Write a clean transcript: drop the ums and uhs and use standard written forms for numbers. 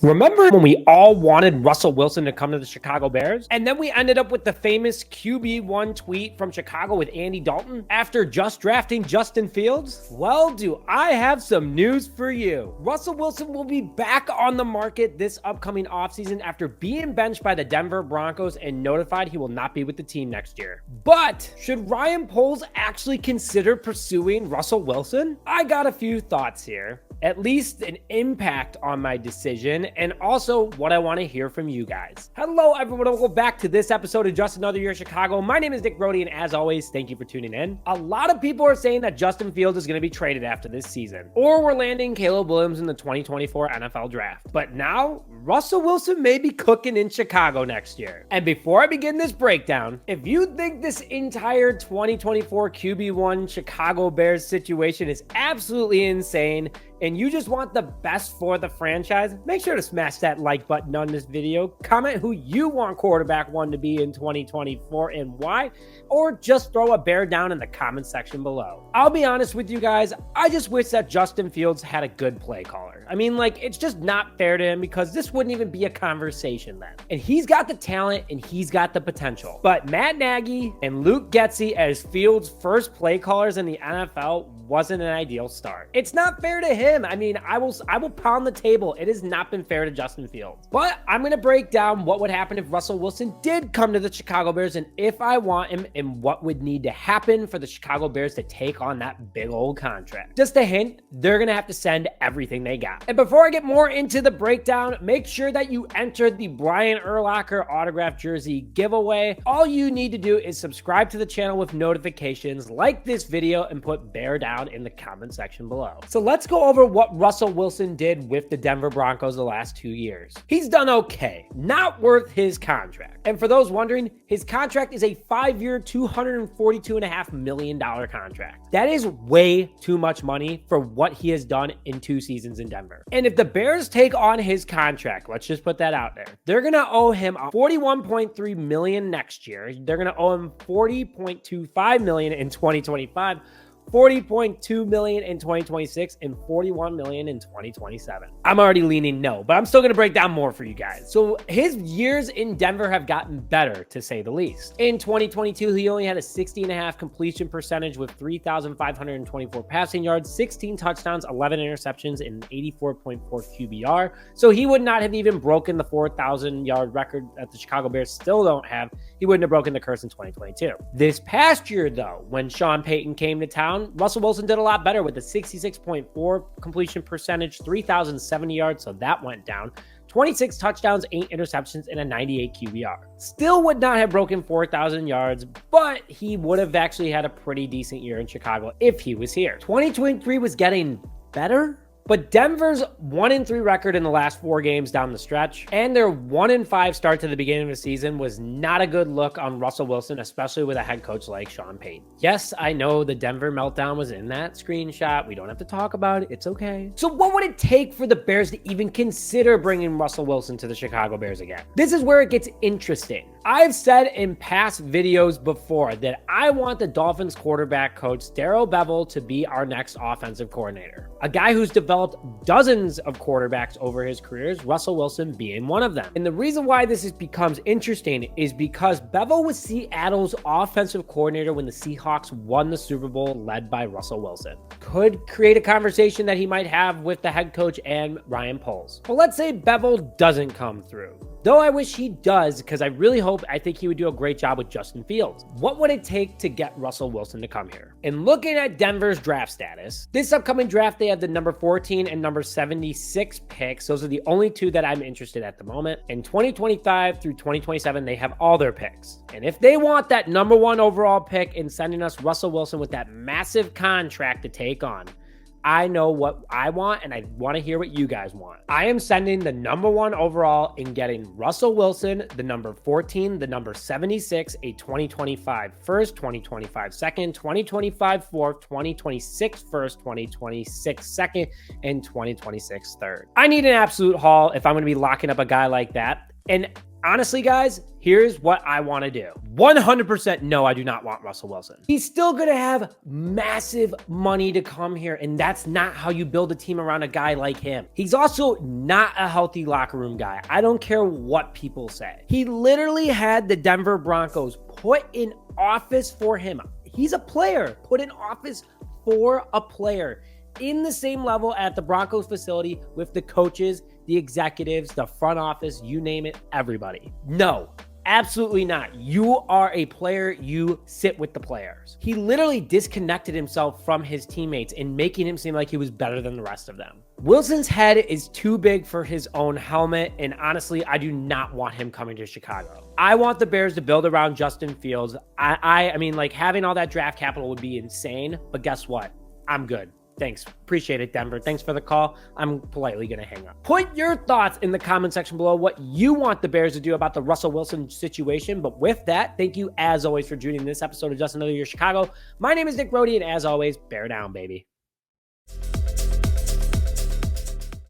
Remember when we all wanted Russell Wilson to come to the Chicago Bears? And then we ended up with the famous QB1 tweet from Chicago with Andy Dalton after just drafting Justin Fields? Well, do I have some news for you. Russell Wilson will be back on the market this upcoming offseason after being benched by the Denver Broncos and notified he will not be with the team next year. But should Ryan Poles actually consider pursuing Russell Wilson? I got a few thoughts here. At least an impact on my decision, and also what I want to hear from you guys. Hello, everyone. Welcome back to this episode of Just Another Year Chicago. My name is Nick Brody, and as always, thank you for tuning in. A lot of people are saying that Justin Fields is going to be traded after this season, or we're landing Caleb Williams in the 2024 NFL Draft. But now, Russell Wilson may be cooking in Chicago next year. And before I begin this breakdown, if you think this entire 2024 QB1 Chicago Bears situation is absolutely insane, and you just want the best for the franchise, make sure to smash that like button on this video. Comment who you want quarterback one to be in 2024 and why, or just throw a bear down in the comment section below. I'll be honest with you guys, I just wish that Justin Fields had a good play caller. I mean, like, it's just not fair to him because this wouldn't even be a conversation then. And he's got the talent and he's got the potential. But Matt Nagy and Luke Getsy as Fields' first play callers in the NFL wasn't an ideal start. It's not fair to him. I mean, I will pound the table. It has not been fair to Justin Fields. But I'm going to break down what would happen if Russell Wilson did come to the Chicago Bears and if I want him and what would need to happen for the Chicago Bears to take on that big old contract. Just a hint, they're going to have to send everything they got. And before I get more into the breakdown, make sure that you enter the Brian Urlacher autograph jersey giveaway. All you need to do is subscribe to the channel with notifications, like this video, and put bear down in the comment section below. So let's go over what Russell Wilson did with the Denver Broncos the last 2 years. He's done okay, not worth his contract. And for those wondering, his contract is a 5-year, $242.5 million contract. That is way too much money for what he has done in 2 seasons in Denver. And if the Bears take on his contract, let's just put that out there, they're going to owe him $41.3 million next year. They're going to owe him $40.25 million in 2025. $40.2 million in 2026 and $41 million in 2027. I'm already leaning no, but I'm still going to break down more for you guys. So his years in Denver have gotten better, to say the least. In 2022, he only had a 60.5 completion percentage with 3,524 passing yards, 16 touchdowns, 11 interceptions, and 84.4 QBR. So he would not have even broken the 4,000 yard record that the Chicago Bears still don't have. He wouldn't have broken the curse in 2022. This past year, though, when Sean Peyton came to town, Russell Wilson did a lot better with a 66.4 completion percentage, 3,070 yards, so that went down. 26 touchdowns, 8 interceptions, and a 98 QBR. Still would not have broken 4,000 yards, but he would have actually had a pretty decent year in Chicago if he was here. 2023 was getting better, but Denver's 1-3 record in the last 4 games down the stretch, and their 1-5 start to the beginning of the season was not a good look on Russell Wilson, especially with a head coach like Sean Payton. Yes, I know the Denver meltdown was in that screenshot. We don't have to talk about it. It's okay. So what would it take for the Bears to even consider bringing Russell Wilson to the Chicago Bears again? This is where it gets interesting. I've said in past videos before that I want the Dolphins quarterback coach Darrell Bevell to be our next offensive coordinator. A guy who's developed dozens of quarterbacks over his careers, Russell Wilson being one of them. And the reason why this becomes interesting is because Bevell was Seattle's offensive coordinator when the Seahawks won the Super Bowl led by Russell Wilson. Could create a conversation that he might have with the head coach and Ryan Poles. But let's say Bevell doesn't come through. Though I wish he does, because I think he would do a great job with Justin Fields. What would it take to get Russell Wilson to come here? And looking at Denver's draft status, this upcoming draft, they have the number 14 and number 76 picks. Those are the only 2 that I'm interested at the moment. In 2025 through 2027, they have all their picks. And if they want that number 1 overall pick and sending us Russell Wilson with that massive contract to take on, I know what I want, and I want to hear what you guys want. I am sending the number 1 overall and getting Russell Wilson, the number 14, the number 76, a 2025 first, 2025 second, 2025 fourth, 2026 first, 2026 second, and 2026 third. I need an absolute haul if I'm going to be locking up a guy like that. And Honestly, guys, here's what I want to do. 100% no, I do not want Russell Wilson. He's still going to have massive money to come here, and that's not how you build a team around a guy like him. He's also not a healthy locker room guy. I don't care what people say. He literally had the Denver Broncos put in office for him. He's a player, put in office for a player in the same level at the Broncos facility with the coaches, the executives, the front office, you name it, everybody. No, absolutely not. You are a player. You sit with the players. He literally disconnected himself from his teammates and making him seem like he was better than the rest of them. Wilson's head is too big for his own helmet, and honestly, I do not want him coming to Chicago. I want the Bears to build around Justin Fields. I mean, like, having all that draft capital would be insane, but guess what? I'm good. Thanks. Appreciate it, Denver. Thanks for the call. I'm politely going to hang up. Put your thoughts in the comment section below what you want the Bears to do about the Russell Wilson situation. But with that, thank you as always for joining this episode of Just Another Year Chicago. My name is Nick Brody, and as always, bear down, baby.